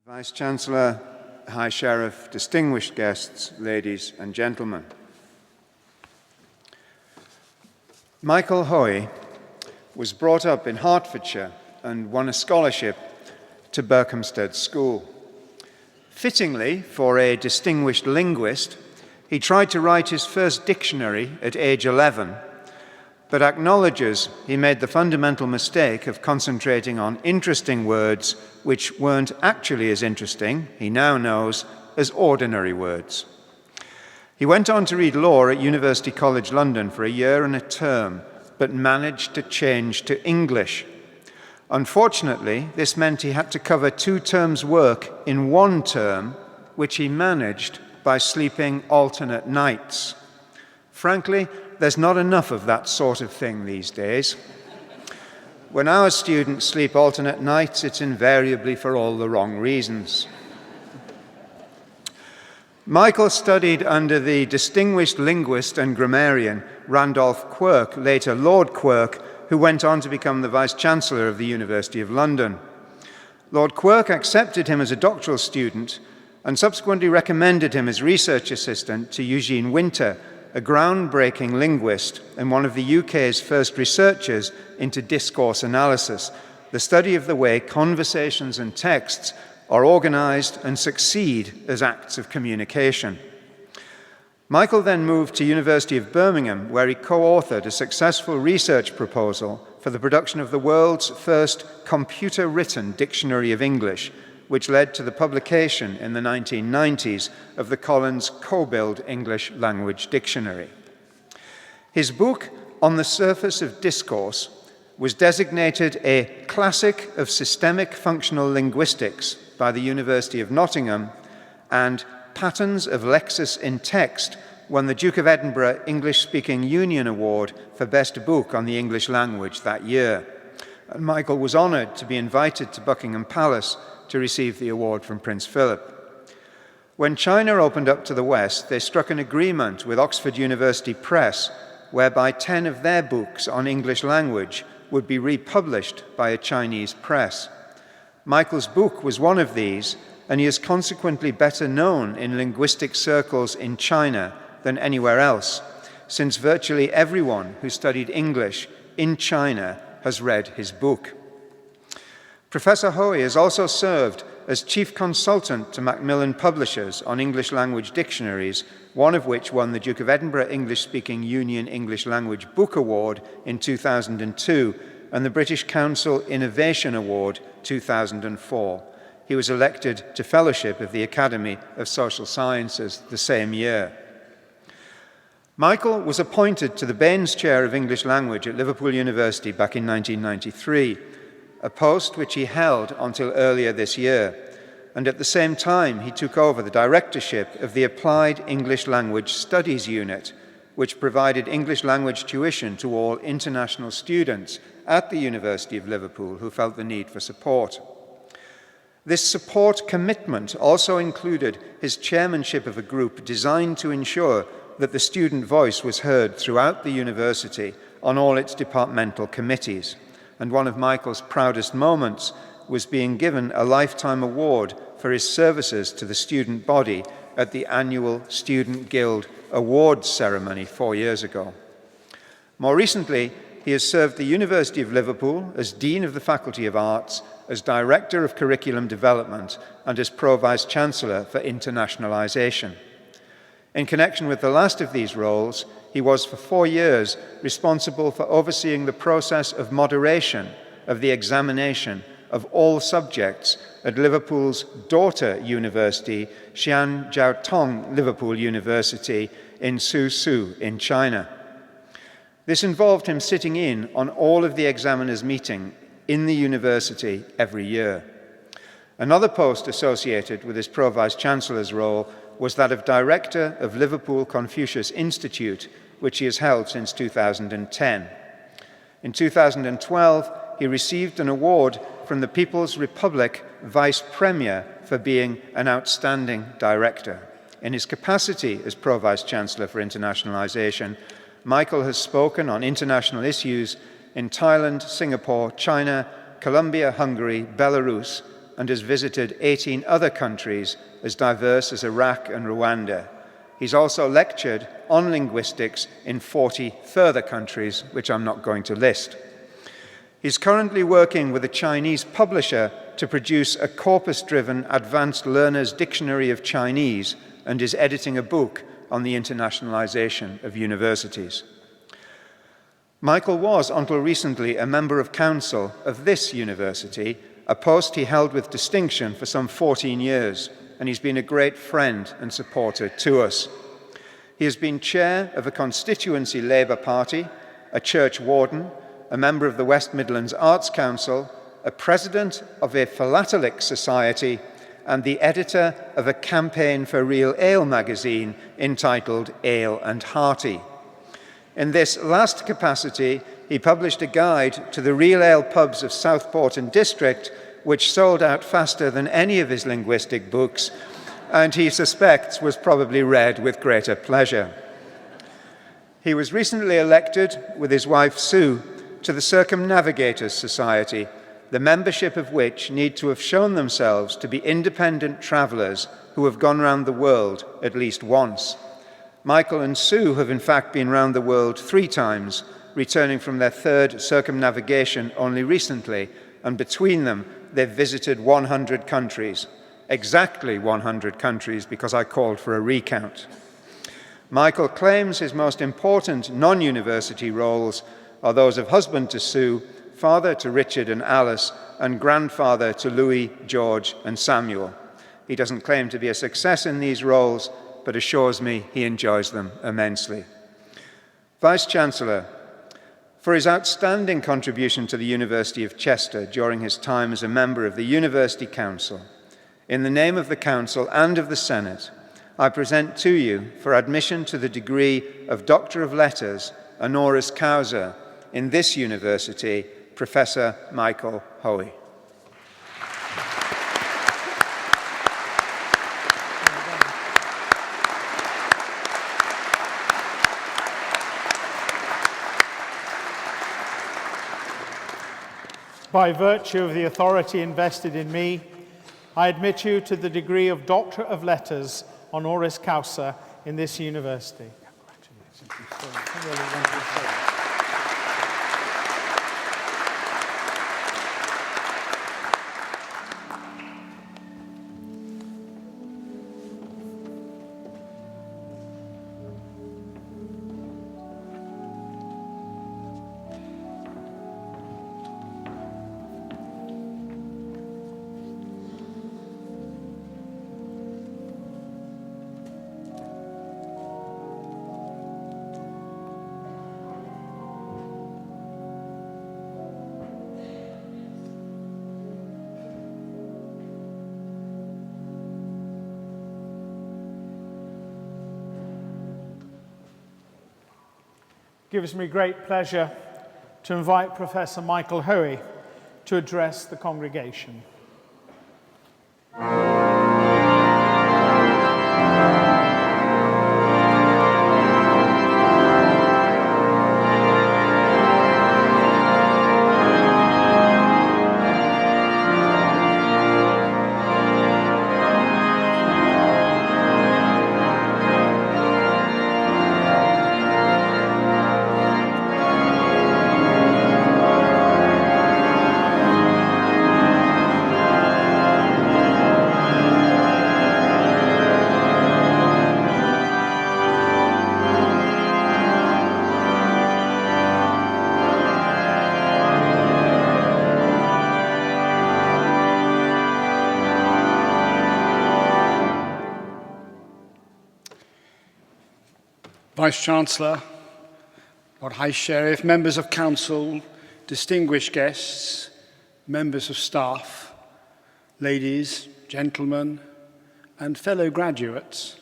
Vice-Chancellor, High Sheriff, distinguished guests, ladies and gentlemen. Michael Hoey was brought up in Hertfordshire and won a scholarship to Berkhamsted School. Fittingly, for a distinguished linguist, he tried to write his first dictionary at age 11, but acknowledges he made the fundamental mistake of concentrating on interesting words which weren't actually as interesting, he now knows, as ordinary words. He went on to read law at University College London for a year and a term, but managed to change to English. Unfortunately, this meant he had to cover 2 terms' work in 1 term, which he managed by sleeping alternate nights. Frankly, there's not enough of that sort of thing these days. When our students sleep alternate nights, it's invariably for all the wrong reasons. Michael studied under the distinguished linguist and grammarian Randolph Quirk, later Lord Quirk, who went on to become the Vice-Chancellor of the University of London. Lord Quirk accepted him as a doctoral student and subsequently recommended him as research assistant to Eugene Winter, a groundbreaking linguist and one of the UK's first researchers into discourse analysis, the study of the way conversations and texts are organized and succeed as acts of communication. Michael then moved to University of Birmingham, where he co-authored a successful research proposal for the production of the world's first computer-written dictionary of English, which led to the publication in the 1990s of the Collins Co-Build English Language Dictionary. His book, On the Surface of Discourse, was designated a classic of systemic functional linguistics by the University of Nottingham, and Patterns of Lexis in Text won the Duke of Edinburgh English-Speaking Union Award for Best Book on the English Language that year. And Michael was honoured to be invited to Buckingham Palace to receive the award from Prince Philip. When China opened up to the West, they struck an agreement with Oxford University Press whereby 10 of their books on English language would be republished by a Chinese press. Michael's book was one of these, and he is consequently better known in linguistic circles in China than anywhere else, since virtually everyone who studied English in China has read his book. Professor Hoey has also served as chief consultant to Macmillan Publishers on English language dictionaries, one of which won the Duke of Edinburgh English-Speaking Union English Language Book Award in 2002 and the British Council Innovation Award 2004. He was elected to Fellowship of the Academy of Social Sciences the same year. Michael was appointed to the Baines Chair of English Language at Liverpool University back in 1993, a post which he held until earlier this year, and at the same time he took over the directorship of the Applied English Language Studies Unit, which provided English language tuition to all international students at the University of Liverpool who felt the need for support. This support commitment also included his chairmanship of a group designed to ensure that the student voice was heard throughout the university on all its departmental committees. And one of Michael's proudest moments was being given a lifetime award for his services to the student body at the annual Student Guild Awards ceremony 4 years ago. More recently, he has served the University of Liverpool as Dean of the Faculty of Arts, as Director of Curriculum Development, and as Pro-Vice-Chancellor for Internationalisation. In connection with the last of these roles, he was for 4 years responsible for overseeing the process of moderation of the examination of all subjects at Liverpool's daughter university, Xianjiaotong Liverpool University in Suzhou in China. This involved him sitting in on all of the examiners' meeting in the university every year. Another post associated with his Pro-Vice-Chancellor's role was that of Director of Liverpool Confucius Institute, which he has held since 2010. In 2012, he received an award from the People's Republic Vice Premier for being an outstanding director. In his capacity as Pro-Vice-Chancellor for Internationalisation, Michael has spoken on international issues in Thailand, Singapore, China, Colombia, Hungary, Belarus, and has visited 18 other countries as diverse as Iraq and Rwanda. He's also lectured on linguistics in 40 further countries, which I'm not going to list. He's currently working with a Chinese publisher to produce a corpus-driven advanced learner's dictionary of Chinese and is editing a book on the internationalization of universities. Michael was, until recently, a member of council of this university, a post he held with distinction for some 14 years, and he's been a great friend and supporter to us. He has been chair of a constituency Labour Party, a church warden, a member of the West Midlands Arts Council, a president of a philatelic society, and the editor of a campaign for Real Ale magazine entitled Ale and Hearty. In this last capacity, he published a guide to the real ale pubs of Southport and District, which sold out faster than any of his linguistic books, and he suspects was probably read with greater pleasure. He was recently elected, with his wife Sue, to the Circumnavigators Society, the membership of which need to have shown themselves to be independent travellers who have gone round the world at least once. Michael and Sue have in fact been round the world 3 times, returning from their 3rd circumnavigation only recently, and between them they've visited 100 countries. Exactly 100 countries, because I called for a recount. Michael claims his most important non-university roles are those of husband to Sue, father to Richard and Alice, and grandfather to Louis, George, and Samuel. He doesn't claim to be a success in these roles, but assures me he enjoys them immensely. Vice-Chancellor, for his outstanding contribution to the University of Chester during his time as a member of the University Council, in the name of the Council and of the Senate, I present to you for admission to the degree of Doctor of Letters, honoris causa, in this university, Professor Michael Hoey. By virtue of the authority invested in me, I admit you to the degree of Doctor of Letters, honoris causa, in this university. It gives me great pleasure to invite Professor Michael Hoey to address the congregation. Vice-Chancellor, Lord High Sheriff, members of council, distinguished guests, members of staff, ladies, gentlemen, and fellow graduates,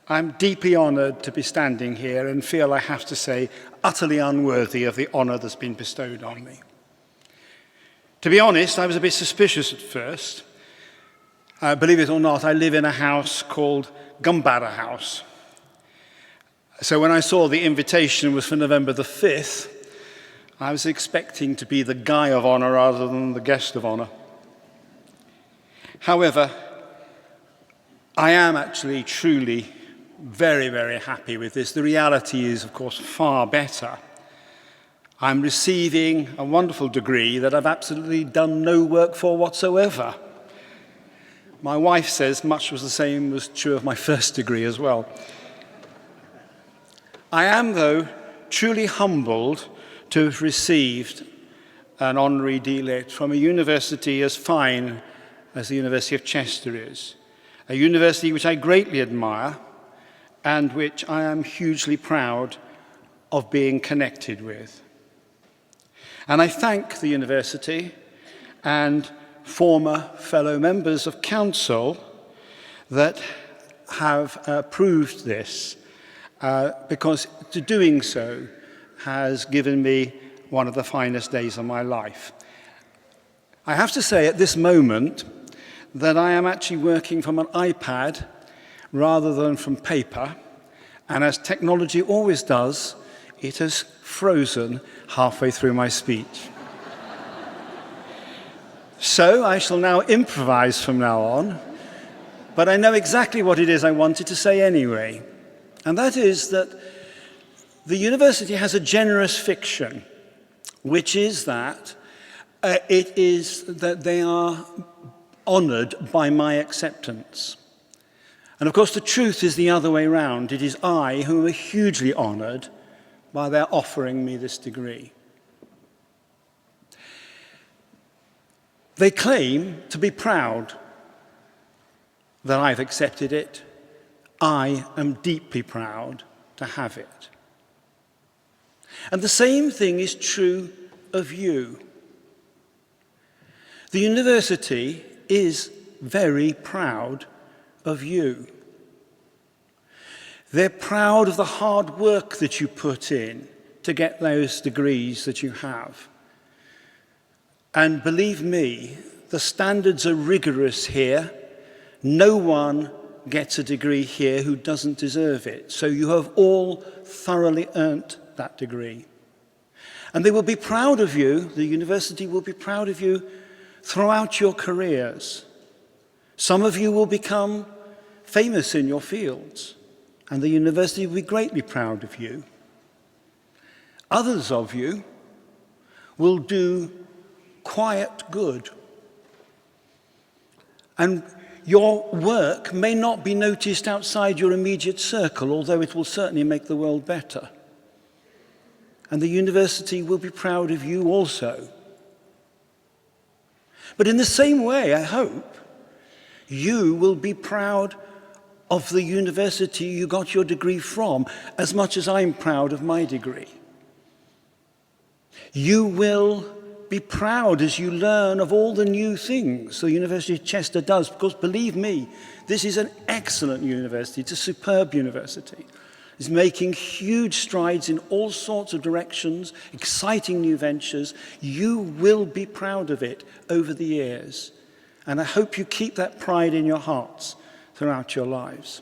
I'm deeply honoured to be standing here and feel, I have to say, utterly unworthy of the honour that's been bestowed on me. To be honest, I was a bit suspicious at first. Believe it or not, I live in a house called Gumbarra House. So when I saw the invitation was for November the 5th, I was expecting to be the guy of honour rather than the guest of honour. However, I am actually truly very, very happy with this. The reality is, of course, far better. I'm receiving a wonderful degree that I've absolutely done no work for whatsoever. My wife says much was the same was true of my first degree as well. I am, though, truly humbled to have received an honorary D.Litt from a university as fine as the University of Chester is, a university which I greatly admire and which I am hugely proud of being connected with. And I thank the university and former fellow members of council that have approved this, because doing so has given me one of the finest days of my life. I have to say at this moment that I am actually working from an iPad rather than from paper, and as technology always does, it has frozen halfway through my speech. So I shall now improvise from now on, but I know exactly what it is I wanted to say anyway, and that is that the university has a generous fiction, which is that they are honoured by my acceptance. And of course, the truth is the other way round. It is I who am hugely honoured by their offering me this degree. They claim to be proud that I've accepted it. I am deeply proud to have it. And the same thing is true of you. The university is very proud of you. They're proud of the hard work that you put in to get those degrees that you have. And believe me, the standards are rigorous here. No one gets a degree here who doesn't deserve it. So you have all thoroughly earned that degree. And they will be proud of you, the university will be proud of you throughout your careers. Some of you will become famous in your fields, and the university will be greatly proud of you. Others of you will do quiet good. And your work may not be noticed outside your immediate circle, although it will certainly make the world better. And the university will be proud of you also. But in the same way, I hope, you will be proud of the university you got your degree from, as much as I'm proud of my degree. You will be proud as you learn of all the new things the University of Chester does, because believe me, this is an excellent university. It's a superb university. It's making huge strides in all sorts of directions, exciting new ventures. You will be proud of it over the years. And I hope you keep that pride in your hearts throughout your lives.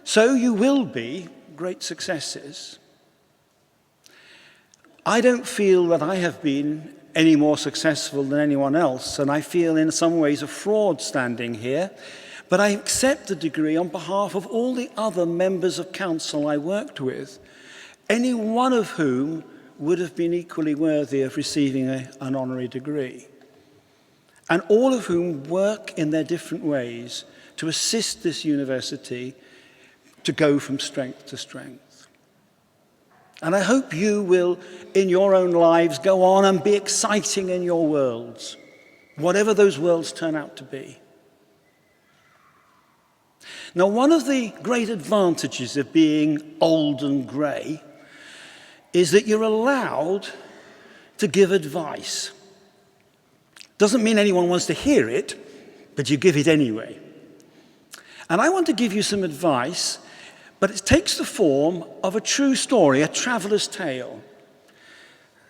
So you will be great successes. I don't feel that I have been any more successful than anyone else, and I feel in some ways a fraud standing here, but I accept the degree on behalf of all the other members of council I worked with, any one of whom would have been equally worthy of receiving an honorary degree, and all of whom work in their different ways to assist this university to go from strength to strength. And I hope you will, in your own lives, go on and be exciting in your worlds, whatever those worlds turn out to be. Now, one of the great advantages of being old and grey is that you're allowed to give advice. Doesn't mean anyone wants to hear it, but you give it anyway. And I want to give you some advice, but it takes the form of a true story, a traveller's tale.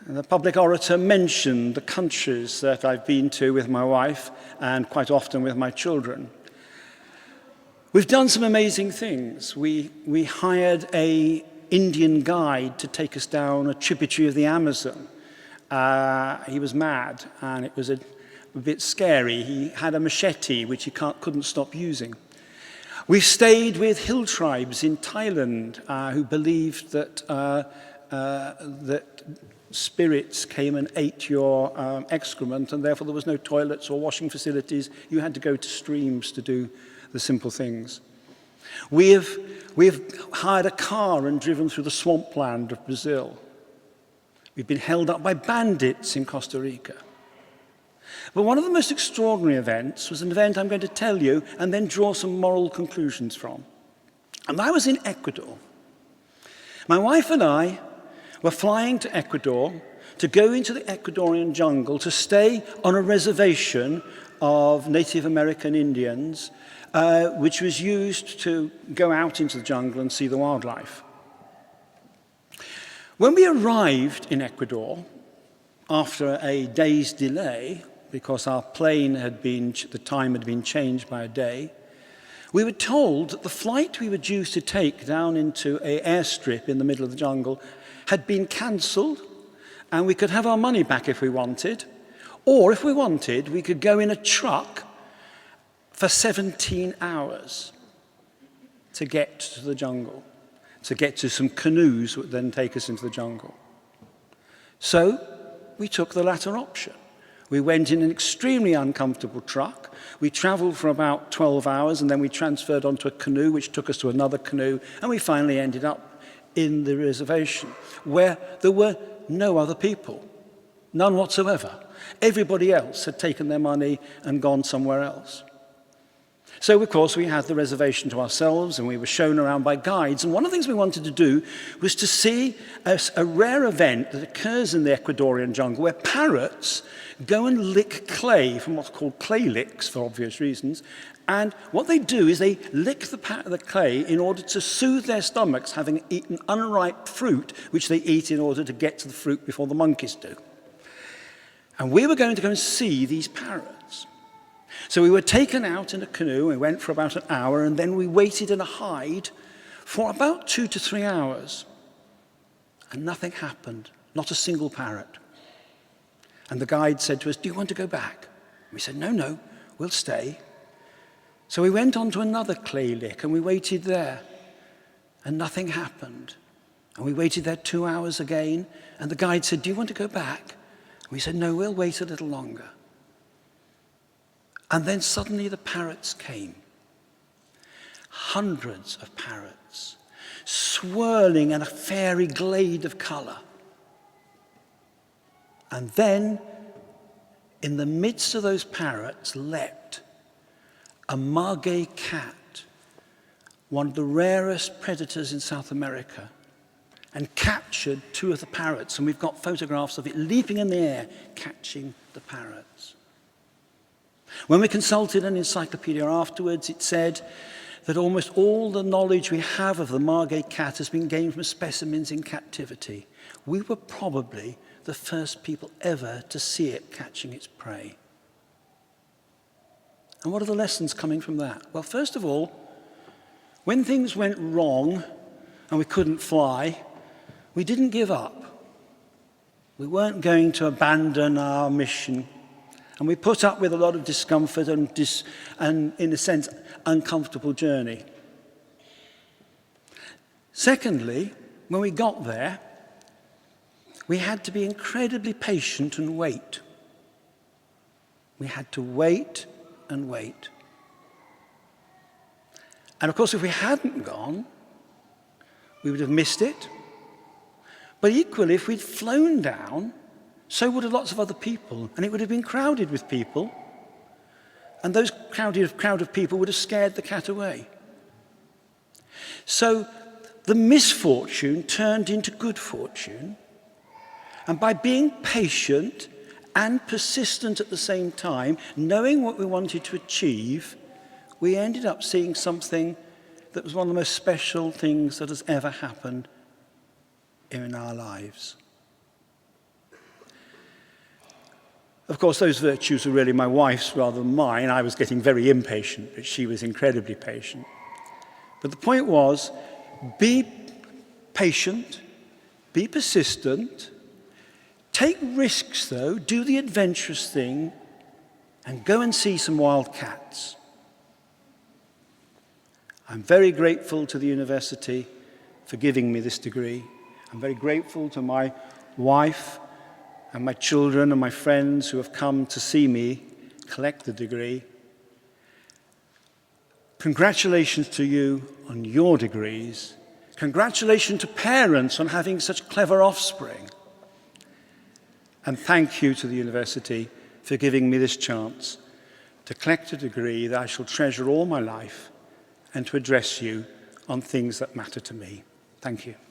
And the public orator mentioned the countries that I've been to with my wife and quite often with my children. We've done some amazing things. We hired an Indian guide to take us down a tributary of the Amazon. He was mad, and it was a a bit scary. He had a machete which he couldn't stop using. We've stayed with hill tribes in Thailand who believed that, that spirits came and ate your excrement, and therefore there was no toilets or washing facilities. You had to go to streams to do the simple things. We have hired a car and driven through the swampland of Brazil. We've been held up by bandits in Costa Rica. But one of the most extraordinary events was an event I'm going to tell you and then draw some moral conclusions from. And I was in Ecuador. My wife and I were flying to Ecuador to go into the Ecuadorian jungle to stay on a reservation of Native American Indians, which was used to go out into the jungle and see the wildlife. When we arrived in Ecuador, after a day's delay, because our plane the time had been changed by a day, we were told that the flight we were due to take down into an airstrip in the middle of the jungle had been cancelled, and we could have our money back if we wanted, or if we wanted, we could go in a truck for 17 hours to get to the jungle, to get to some canoes that would then take us into the jungle. So we took the latter option. We went in an extremely uncomfortable truck. We traveled for about 12 hours, and then we transferred onto a canoe, which took us to another canoe, and we finally ended up in the reservation, where there were no other people, none whatsoever. Everybody else had taken their money and gone somewhere else. So, of course, we had the reservation to ourselves, and we were shown around by guides. And one of the things we wanted to do was to see a rare event that occurs in the Ecuadorian jungle, where parrots go and lick clay from what's called clay licks, for obvious reasons. And what they do is they lick the clay in order to soothe their stomachs, having eaten unripe fruit, which they eat in order to get to the fruit before the monkeys do. And we were going to go and see these parrots. So we were taken out in a canoe, we went for about an hour, and then we waited in a hide for about 2 to 3 hours. And nothing happened, not a single parrot. And the guide said to us, "Do you want to go back?" We said, no, we'll stay. So we went on to another clay lick, and we waited there, and nothing happened. And we waited there 2 hours again, and the guide said, "Do you want to go back?" We said, "No, we'll wait a little longer." And then suddenly the parrots came. Hundreds of parrots, swirling in a fairy glade of colour. And then, in the midst of those parrots, leapt a maguey cat, one of the rarest predators in South America, and captured 2 of the parrots. And we've got photographs of it leaping in the air, catching the parrots. When we consulted an encyclopedia afterwards, it said that almost all the knowledge we have of the maguey cat has been gained from specimens in captivity. We were probably the first people ever to see it catching its prey. And what are the lessons coming from that? Well, first of all, when things went wrong and we couldn't fly, we didn't give up. We weren't going to abandon our mission. And we put up with a lot of discomfort and in a sense, uncomfortable journey. Secondly, when we got there, we had to be incredibly patient and wait. We had to wait and wait. And of course, if we hadn't gone, we would have missed it. But equally, if we'd flown down, so would have lots of other people, and it would have been crowded with people, and those crowd of people would have scared the cat away. So the misfortune turned into good fortune, and by being patient and persistent at the same time, knowing what we wanted to achieve, we ended up seeing something that was one of the most special things that has ever happened in our lives. Of course, those virtues were really my wife's rather than mine. I was getting very impatient, but she was incredibly patient. But the point was, be patient, be persistent, take risks though, do the adventurous thing, and go and see some wild cats. I'm very grateful to the university for giving me this degree. I'm very grateful to my wife and my children and my friends who have come to see me collect the degree. Congratulations to you on your degrees. Congratulations to parents on having such clever offspring. And thank you to the university for giving me this chance to collect a degree that I shall treasure all my life and to address you on things that matter to me. Thank you.